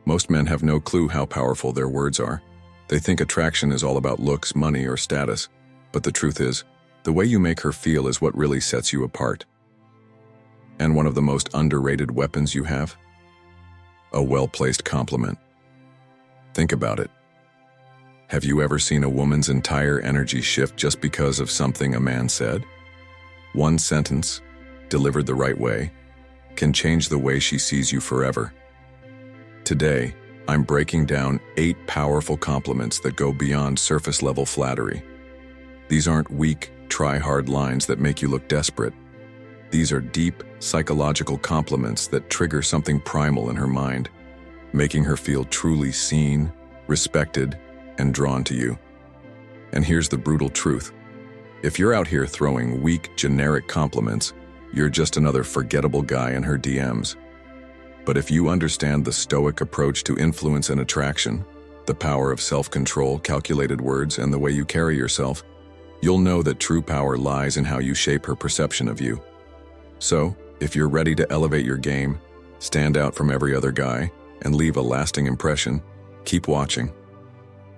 Most men have no clue how powerful their words are. They think attraction is all about looks, money, or status. But the truth is, the way you make her feel is what really sets you apart. And one of the most underrated weapons you have? A well-placed compliment. Think about it. Have you ever seen a woman's entire energy shift just because of something a man said? One sentence, delivered the right way, can change the way she sees you forever. Today, I'm breaking down 8 powerful compliments that go beyond surface-level flattery. These aren't weak, try-hard lines that make you look desperate. These are deep, psychological compliments that trigger something primal in her mind, making her feel truly seen, respected, and drawn to you. And here's the brutal truth. If you're out here throwing weak, generic compliments, you're just another forgettable guy in her DMs. But if you understand the Stoic approach to influence and attraction, the power of self-control, calculated words, and the way you carry yourself, you'll know that true power lies in how you shape her perception of you. So, if you're ready to elevate your game, stand out from every other guy, and leave a lasting impression, keep watching.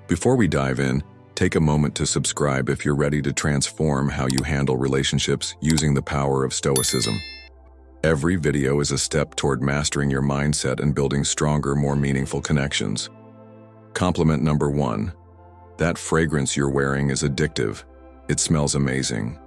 Before we dive in, take a moment to subscribe if you're ready to transform how you handle relationships using the power of Stoicism. Every video is a step toward mastering your mindset and building stronger, more meaningful connections. Compliment number 1. That fragrance you're wearing is addictive. It smells amazing.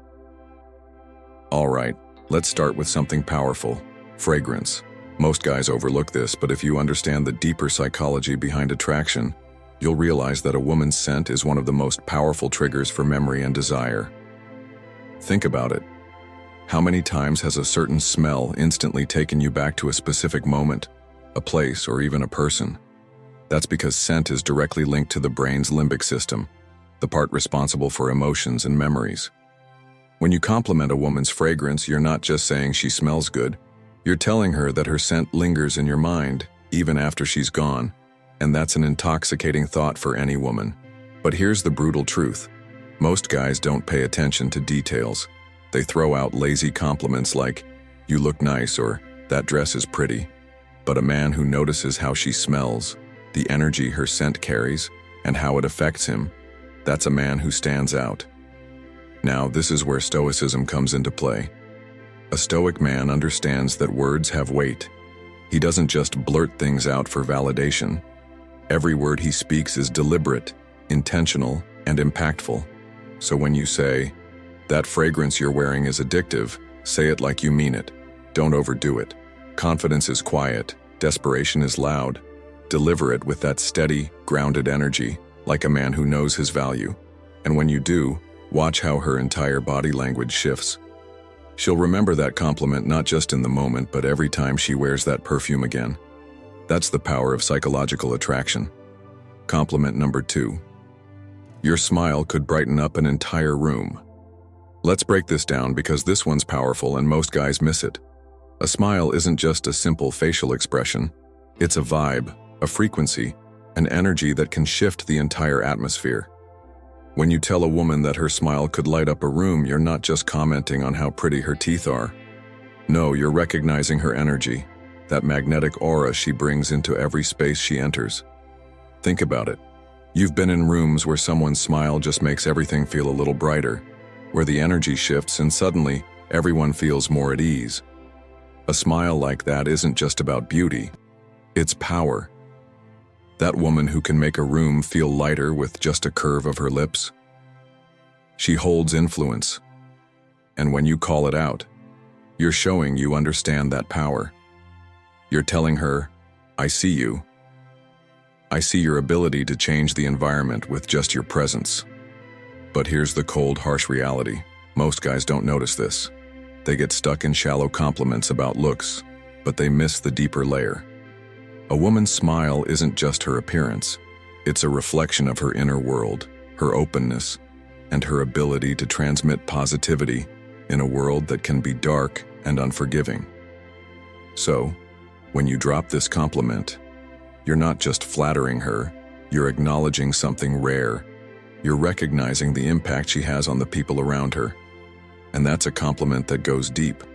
All right, let's start with something powerful: fragrance. Most guys overlook this, but if you understand the deeper psychology behind attraction, you'll realize that a woman's scent is one of the most powerful triggers for memory and desire. Think about it. How many times has a certain smell instantly taken you back to a specific moment, a place, or even a person? That's because scent is directly linked to the brain's limbic system, the part responsible for emotions and memories. When you compliment a woman's fragrance, you're not just saying she smells good. You're telling her that her scent lingers in your mind, even after she's gone. And that's an intoxicating thought for any woman. But here's the brutal truth. Most guys don't pay attention to details. They throw out lazy compliments like, "You look nice," or "That dress is pretty." But a man who notices how she smells, the energy her scent carries, and how it affects him, that's a man who stands out. Now, this is where Stoicism comes into play. A Stoic man understands that words have weight. He doesn't just blurt things out for validation. Every word he speaks is deliberate, intentional, and impactful. So when you say, "That fragrance you're wearing is addictive," say it like you mean it. Don't overdo it. Confidence is quiet, desperation is loud. Deliver it with that steady, grounded energy, like a man who knows his value. And when you do, watch how her entire body language shifts. She'll remember that compliment not just in the moment, but every time she wears that perfume again. That's the power of psychological attraction. Compliment number 2. Your smile could brighten up an entire room. Let's break this down because this one's powerful and most guys miss it. A smile isn't just a simple facial expression. It's a vibe, a frequency, an energy that can shift the entire atmosphere. When you tell a woman that her smile could light up a room, you're not just commenting on how pretty her teeth are. No, you're recognizing her energy, that magnetic aura she brings into every space she enters. Think about it. You've been in rooms where someone's smile just makes everything feel a little brighter, where the energy shifts and suddenly everyone feels more at ease. A smile like that isn't just about beauty, it's power. That woman who can make a room feel lighter with just a curve of her lips. She holds influence. And when you call it out, you're showing you understand that power. You're telling her, "I see you. I see your ability to change the environment with just your presence." But here's the cold, harsh reality. Most guys don't notice this. They get stuck in shallow compliments about looks, but they miss the deeper layer. A woman's smile isn't just her appearance. It's a reflection of her inner world, her openness, and her ability to transmit positivity in a world that can be dark and unforgiving. So, when you drop this compliment, you're not just flattering her, you're acknowledging something rare. You're recognizing the impact she has on the people around her. And that's a compliment that goes deep.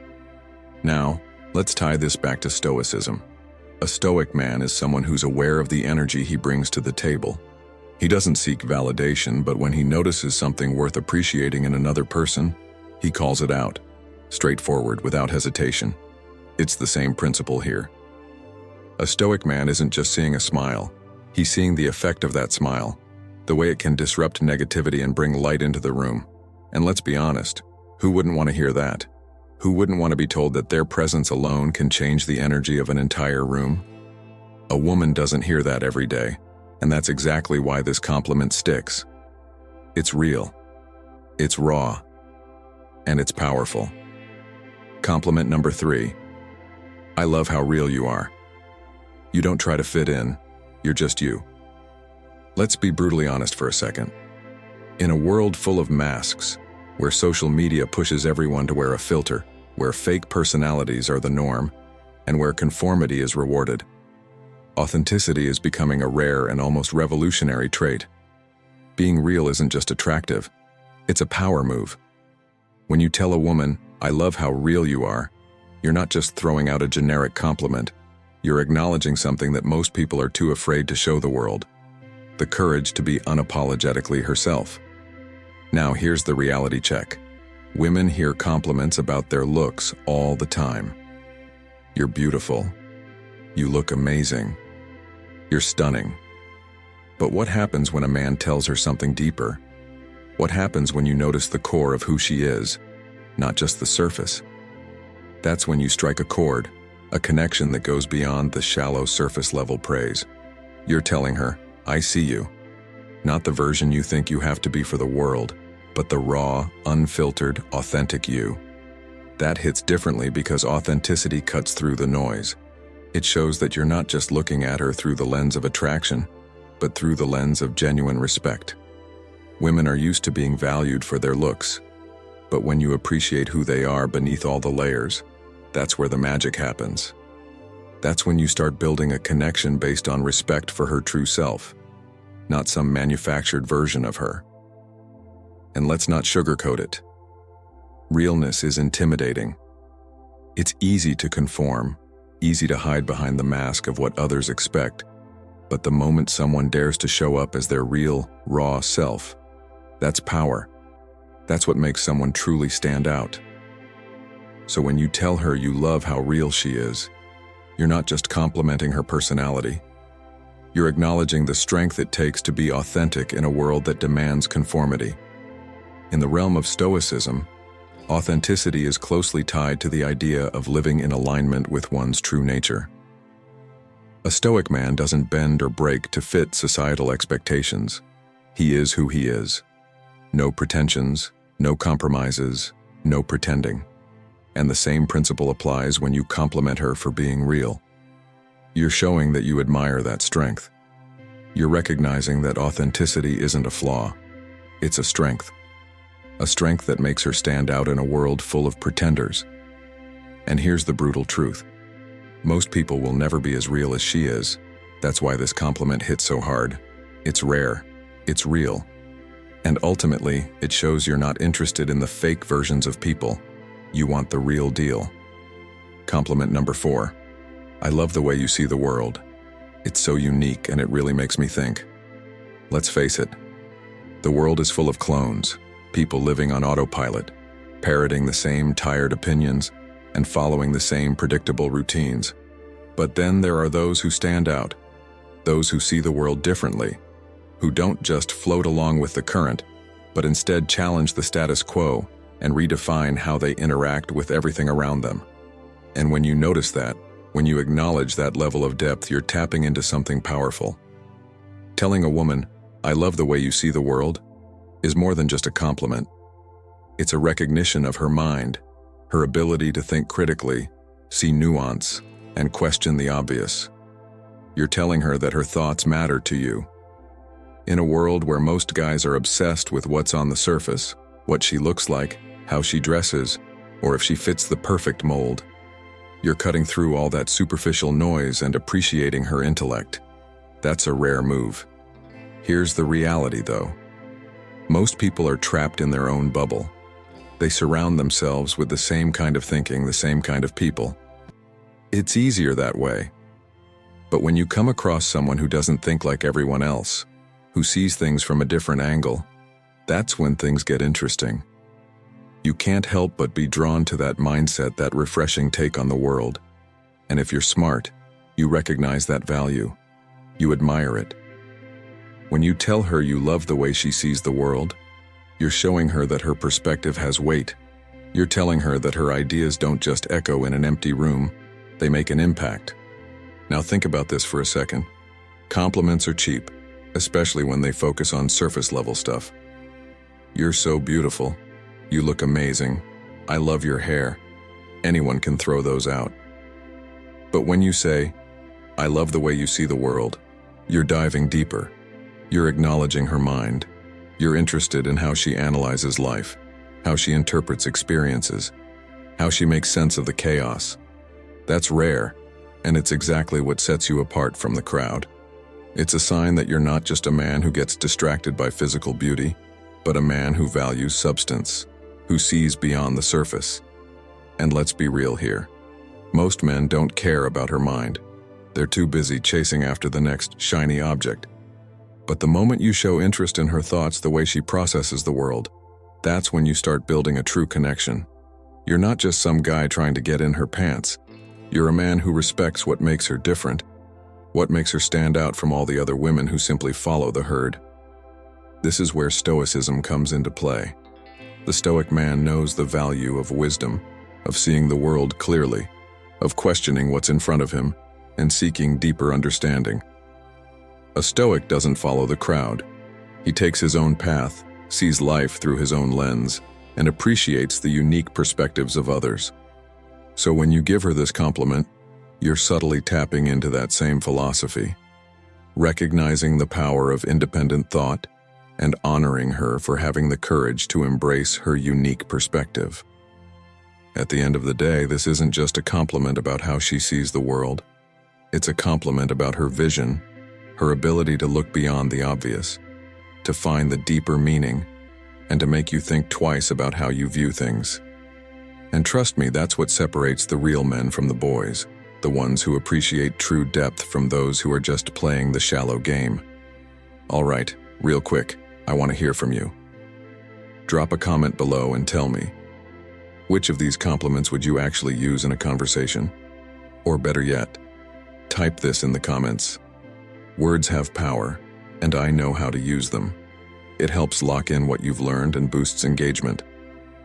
Now, let's tie this back to Stoicism. A Stoic man is someone who's aware of the energy he brings to the table. He doesn't seek validation, but when he notices something worth appreciating in another person, he calls it out, straightforward, without hesitation. It's the same principle here. A Stoic man isn't just seeing a smile. He's seeing the effect of that smile, the way it can disrupt negativity and bring light into the room. And let's be honest, who wouldn't want to hear that? Who wouldn't want to be told that their presence alone can change the energy of an entire room? A woman doesn't hear that every day, and that's exactly why this compliment sticks. It's real, it's raw, and it's powerful. Compliment number 3. I love how real you are. You don't try to fit in, you're just you. Let's be brutally honest for a second. In a world full of masks, where social media pushes everyone to wear a filter, where fake personalities are the norm, and where conformity is rewarded, authenticity is becoming a rare and almost revolutionary trait. Being real isn't just attractive, it's a power move. When you tell a woman, I love how real you are, you're not just throwing out a generic compliment, you're acknowledging something that most people are too afraid to show the world: the courage to be unapologetically herself. Now here's the reality check. Women hear compliments about their looks all the time. You're beautiful. You look amazing. You're stunning. But what happens when a man tells her something deeper? What happens when you notice the core of who she is, not just the surface? That's when you strike a chord, a connection that goes beyond the shallow surface-level praise. You're telling her, I see you. Not the version you think you have to be for the world, but the raw, unfiltered, authentic you. That hits differently because authenticity cuts through the noise. It shows that you're not just looking at her through the lens of attraction, but through the lens of genuine respect. Women are used to being valued for their looks, but when you appreciate who they are beneath all the layers, that's where the magic happens. That's when you start building a connection based on respect for her true self, not some manufactured version of her. And let's not sugarcoat it. Realness is intimidating. It's easy to conform, easy to hide behind the mask of what others expect, but the moment someone dares to show up as their real, raw self, that's power. That's what makes someone truly stand out. So when you tell her you love how real she is, you're not just complimenting her personality. You're acknowledging the strength it takes to be authentic in a world that demands conformity. In the realm of Stoicism, authenticity is closely tied to the idea of living in alignment with one's true nature. A Stoic man doesn't bend or break to fit societal expectations. He is who he is. No pretensions, no compromises, no pretending. And the same principle applies when you compliment her for being real. You're showing that you admire that strength. You're recognizing that authenticity isn't a flaw, it's a strength. A strength that makes her stand out in a world full of pretenders. And here's the brutal truth. Most people will never be as real as she is. That's why this compliment hits so hard. It's rare, it's real. And ultimately, it shows you're not interested in the fake versions of people. You want the real deal. Compliment number 4. I love the way you see the world. It's so unique and it really makes me think. Let's face it, the world is full of clones, people living on autopilot, parroting the same tired opinions and following the same predictable routines. But then there are those who stand out, those who see the world differently, who don't just float along with the current, but instead challenge the status quo and redefine how they interact with everything around them. And when you notice that, when you acknowledge that level of depth, you're tapping into something powerful. Telling a woman, I love the way you see the world, is more than just a compliment. It's a recognition of her mind, her ability to think critically, see nuance, and question the obvious. You're telling her that her thoughts matter to you. In a world where most guys are obsessed with what's on the surface, what she looks like, how she dresses, or if she fits the perfect mold, you're cutting through all that superficial noise and appreciating her intellect. That's a rare move. Here's the reality, though. Most people are trapped in their own bubble. They surround themselves with the same kind of thinking, the same kind of people. It's easier that way. But when you come across someone who doesn't think like everyone else, who sees things from a different angle, that's when things get interesting. You can't help but be drawn to that mindset, that refreshing take on the world. And if you're smart, you recognize that value. You admire it. When you tell her you love the way she sees the world, you're showing her that her perspective has weight. You're telling her that her ideas don't just echo in an empty room, they make an impact. Now think about this for a second. Compliments are cheap, especially when they focus on surface-level stuff. You're so beautiful. You look amazing. I love your hair. Anyone can throw those out. But when you say, I love the way you see the world, you're diving deeper. You're acknowledging her mind. You're interested in how she analyzes life, how she interprets experiences, how she makes sense of the chaos. That's rare, and it's exactly what sets you apart from the crowd. It's a sign that you're not just a man who gets distracted by physical beauty, but a man who values substance, who sees beyond the surface. And let's be real here. Most men don't care about her mind. They're too busy chasing after the next shiny object. But the moment you show interest in her thoughts, the way she processes the world, that's when you start building a true connection. You're not just some guy trying to get in her pants. You're a man who respects what makes her different, what makes her stand out from all the other women who simply follow the herd. This is where Stoicism comes into play. The Stoic man knows the value of wisdom, of seeing the world clearly, of questioning what's in front of him, and seeking deeper understanding. A Stoic doesn't follow the crowd. He takes his own path, sees life through his own lens, and appreciates the unique perspectives of others. So when you give her this compliment, you're subtly tapping into that same philosophy, recognizing the power of independent thought and honoring her for having the courage to embrace her unique perspective. At the end of the day, this isn't just a compliment about how she sees the world. It's a compliment about her vision, her ability to look beyond the obvious, to find the deeper meaning, and to make you think twice about how you view things. And trust me, that's what separates the real men from the boys, the ones who appreciate true depth from those who are just playing the shallow game. All right, real quick, I want to hear from you. Drop a comment below and tell me, which of these compliments would you actually use in a conversation? Or better yet, type this in the comments. Words have power, and I know how to use them. It helps lock in what you've learned and boosts engagement.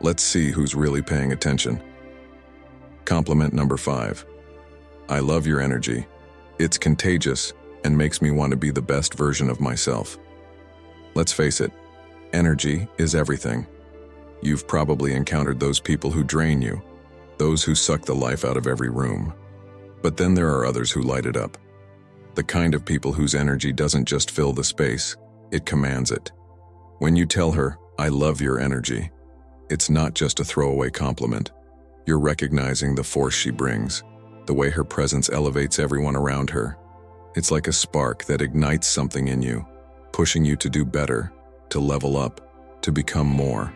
Let's see who's really paying attention. Compliment number 5. I love your energy. It's contagious and makes me want to be the best version of myself. Let's face it, energy is everything. You've probably encountered those people who drain you, those who suck the life out of every room. But then there are others who light it up. The kind of people whose energy doesn't just fill the space, it commands it. When you tell her, I love your energy, it's not just a throwaway compliment. You're recognizing the force she brings, the way her presence elevates everyone around her. It's like a spark that ignites something in you, pushing you to do better, to level up, to become more.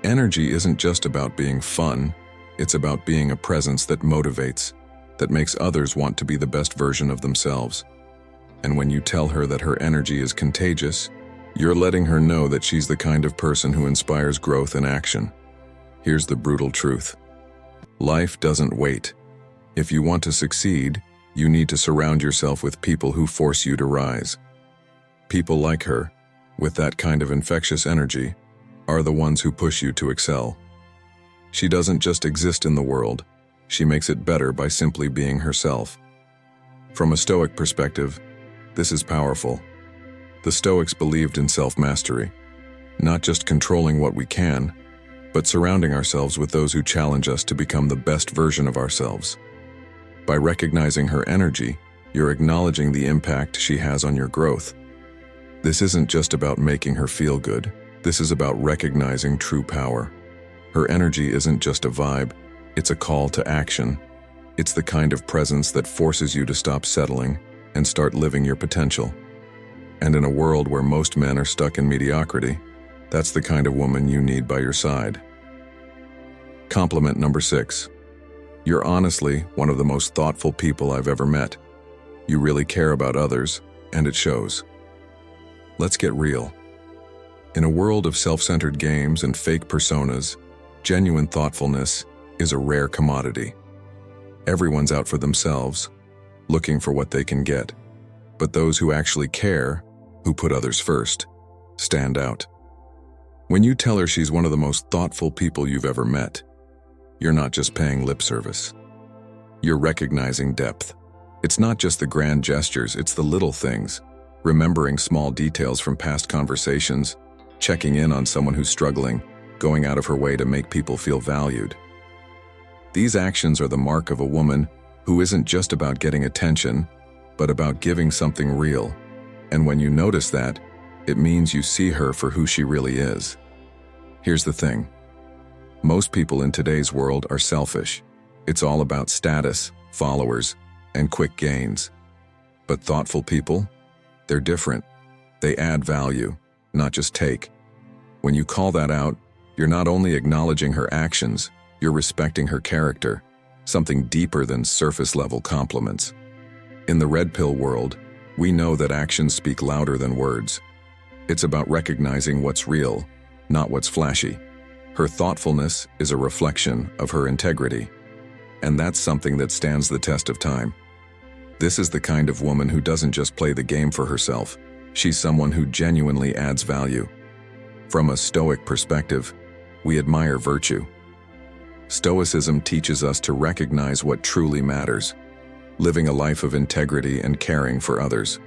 Energy isn't just about being fun, it's about being a presence that motivates, that makes others want to be the best version of themselves. And when you tell her that her energy is contagious, you're letting her know that she's the kind of person who inspires growth and action. Here's the brutal truth. Life doesn't wait. If you want to succeed, you need to surround yourself with people who force you to rise. People like her, with that kind of infectious energy, are the ones who push you to excel. She doesn't just exist in the world, she makes it better by simply being herself. From a Stoic perspective, this is powerful. The Stoics believed in self-mastery, not just controlling what we can, but surrounding ourselves with those who challenge us to become the best version of ourselves. By recognizing her energy, you're acknowledging the impact she has on your growth. This isn't just about making her feel good, this is about recognizing true power. Her energy isn't just a vibe, it's a call to action. It's the kind of presence that forces you to stop settling and start living your potential. And in a world where most men are stuck in mediocrity, that's the kind of woman you need by your side. Compliment number 6. You're honestly one of the most thoughtful people I've ever met. You really care about others, and it shows. Let's get real. In a world of self-centered games and fake personas, genuine thoughtfulness is a rare commodity. Everyone's out for themselves, looking for what they can get. But those who actually care, who put others first, stand out. When you tell her she's one of the most thoughtful people you've ever met, you're not just paying lip service. You're recognizing depth. It's not just the grand gestures, it's the little things, remembering small details from past conversations, checking in on someone who's struggling, going out of her way to make people feel valued. These actions are the mark of a woman who isn't just about getting attention, but about giving something real. And when you notice that, it means you see her for who she really is. Here's the thing. Most people in today's world are selfish. It's all about status, followers, and quick gains. But thoughtful people, they're different. They add value, not just take. When you call that out, you're not only acknowledging her actions, you're respecting her character, something deeper than surface-level compliments. In the red pill world, we know that actions speak louder than words. It's about recognizing what's real, not what's flashy. Her thoughtfulness is a reflection of her integrity, and that's something that stands the test of time. This is the kind of woman who doesn't just play the game for herself. She's someone who genuinely adds value. From a Stoic perspective, we admire virtue. Stoicism teaches us to recognize what truly matters, living a life of integrity and caring for others.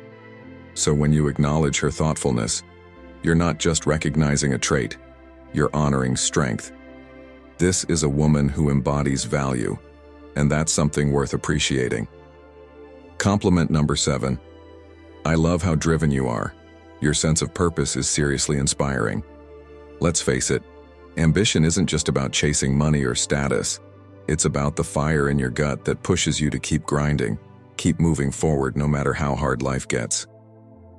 So when you acknowledge her thoughtfulness, you're not just recognizing a trait, you're honoring strength. This is a woman who embodies value, and that's something worth appreciating. Compliment number 7. I love how driven you are. Your sense of purpose is seriously inspiring. Let's face it, ambition isn't just about chasing money or status. It's about the fire in your gut that pushes you to keep grinding, keep moving forward no matter how hard life gets.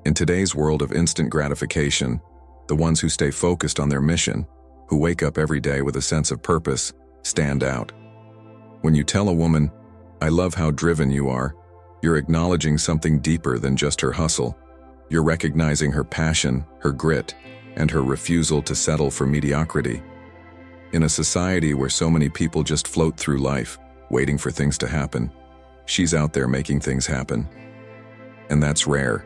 In today's world of instant gratification, the ones who stay focused on their mission, who wake up every day with a sense of purpose, stand out. When you tell a woman, I love how driven you are, you're acknowledging something deeper than just her hustle. You're recognizing her passion, her grit, and her refusal to settle for mediocrity. In a society where so many people just float through life, waiting for things to happen, she's out there making things happen. And that's rare.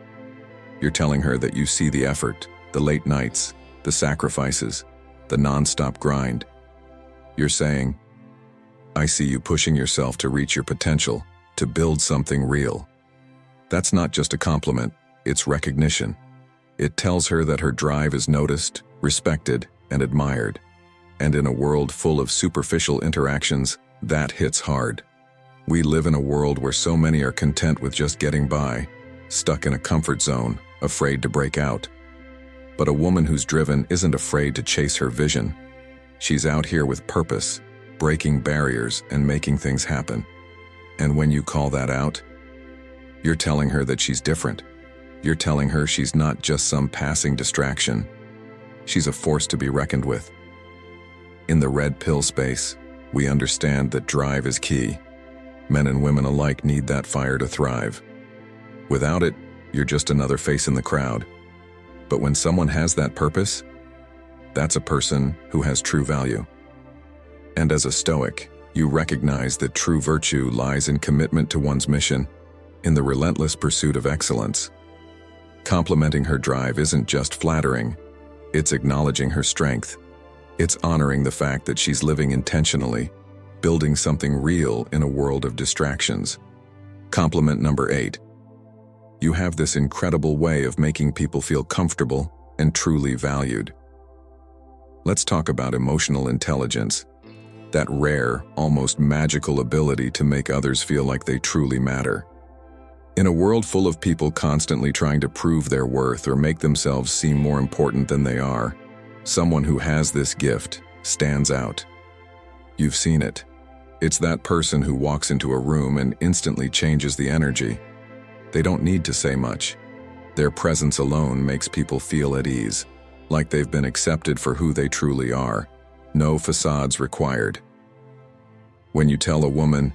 You're telling her that you see the effort, the late nights, the sacrifices, the non-stop grind. You're saying, I see you pushing yourself to reach your potential, to build something real. That's not just a compliment, it's recognition. It tells her that her drive is noticed, respected, and admired. And in a world full of superficial interactions, that hits hard. We live in a world where so many are content with just getting by, stuck in a comfort zone, afraid to break out. But a woman who's driven isn't afraid to chase her vision. She's out here with purpose, breaking barriers and making things happen. And when you call that out, you're telling her that she's different. You're telling her she's not just some passing distraction. She's a force to be reckoned with. In the red pill space, we understand that drive is key. Men and women alike need that fire to thrive. Without it, you're just another face in the crowd. But when someone has that purpose, that's a person who has true value. And as a Stoic, you recognize that true virtue lies in commitment to one's mission, in the relentless pursuit of excellence. Complimenting her drive isn't just flattering, it's acknowledging her strength. It's honoring the fact that she's living intentionally, building something real in a world of distractions. Compliment number 8. You have this incredible way of making people feel comfortable and truly valued. Let's talk about emotional intelligence, that rare, almost magical ability to make others feel like they truly matter. In a world full of people constantly trying to prove their worth or make themselves seem more important than they are, someone who has this gift stands out. You've seen it. It's that person who walks into a room and instantly changes the energy. They don't need to say much. Their presence alone makes people feel at ease, like they've been accepted for who they truly are. No facades required. When you tell a woman,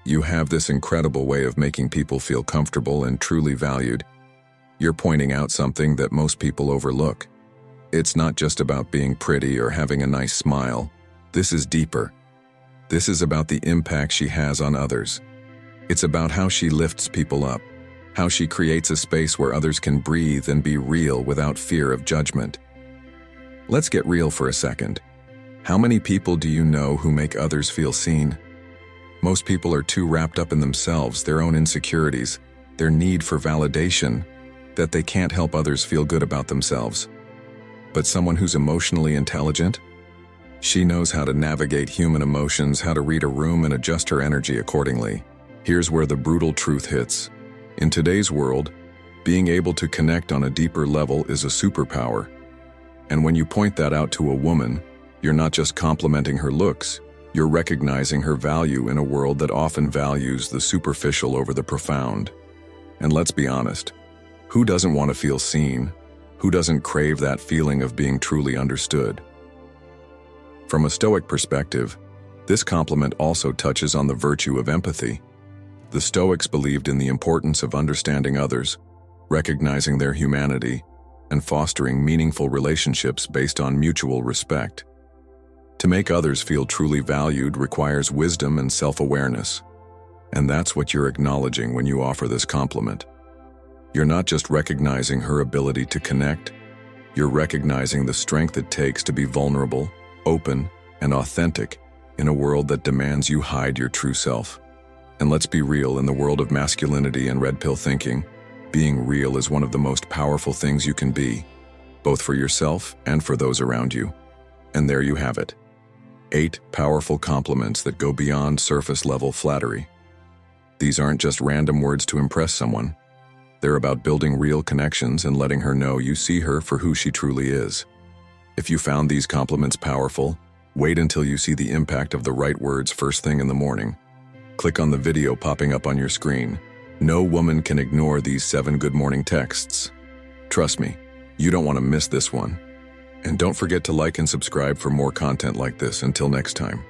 You have this incredible way of making people feel comfortable and truly valued. You're pointing out something that most people overlook. It's not just about being pretty or having a nice smile. This is deeper. This is about the impact she has on others. It's about how she lifts people up, how she creates a space where others can breathe and be real without fear of judgment. Let's get real for a second. How many people do you know who make others feel seen? Most people are too wrapped up in themselves, their own insecurities, their need for validation, that they can't help others feel good about themselves. But someone who's emotionally intelligent? She knows how to navigate human emotions, how to read a room and adjust her energy accordingly. Here's where the brutal truth hits. In today's world, being able to connect on a deeper level is a superpower. And when you point that out to a woman, you're not just complimenting her looks, you're recognizing her value in a world that often values the superficial over the profound. And let's be honest, who doesn't want to feel seen? Who doesn't crave that feeling of being truly understood? From a Stoic perspective, this compliment also touches on the virtue of empathy. The Stoics believed in the importance of understanding others, recognizing their humanity, and fostering meaningful relationships based on mutual respect. To make others feel truly valued requires wisdom and self-awareness. And that's what you're acknowledging when you offer this compliment. You're not just recognizing her ability to connect, you're recognizing the strength it takes to be vulnerable, open, and authentic in a world that demands you hide your true self. And let's be real, in the world of masculinity and red pill thinking, being real is one of the most powerful things you can be, both for yourself and for those around you. And there you have it. 8 powerful compliments that go beyond surface-level flattery. These aren't just random words to impress someone. They're about building real connections and letting her know you see her for who she truly is. If you found these compliments powerful, wait until you see the impact of the right words first thing in the morning. Click on the video popping up on your screen. No woman can ignore these 7 good morning texts. Trust me, you don't want to miss this one. And don't forget to like and subscribe for more content like this. Until next time.